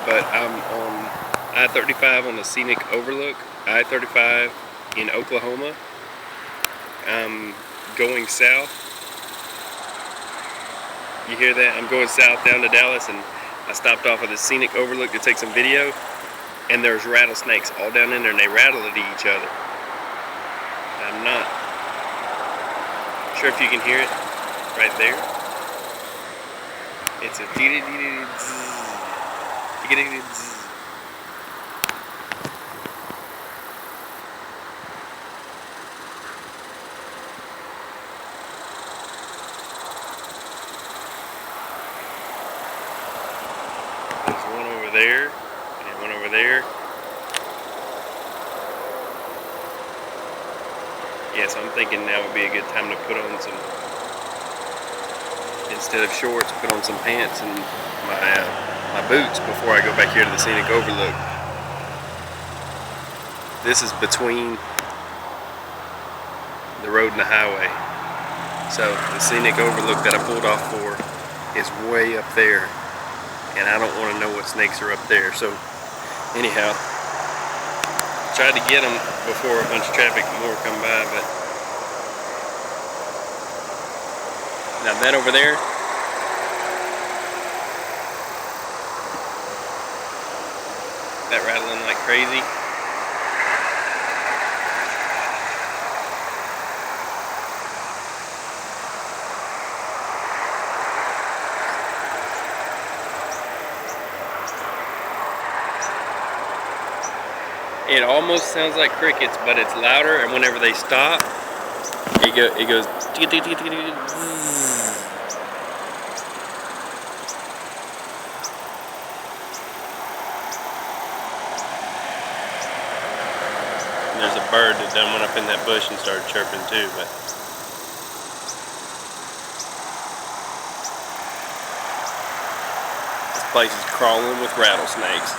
but I'm on I-35 on the scenic overlook, I-35 in Oklahoma. I'm going south. You hear that? I'm going south down to Dallas, and I stopped off at the scenic overlook to take some video, and there's rattlesnakes all down in there, and they rattle at each other. I'm not sure if you can hear it right there. It's a dee-dee-dee-dee-zzz. There's one over there, and one over there. Yeah, so I'm thinking now would be a good time to put on some, instead of shorts, put on some pants and my boots before I go back here to the scenic overlook. This is between the road and the highway. So the scenic overlook that I pulled off for is way up there, and I don't want to know what snakes are up there. So anyhow, tried to get them before a bunch of traffic more come by, but now that over there, that rattling like crazy. It almost sounds like crickets, but it's louder, and whenever they stop, it goes. And there's a bird that done went up in that bush and started chirping too, but this place is crawling with rattlesnakes.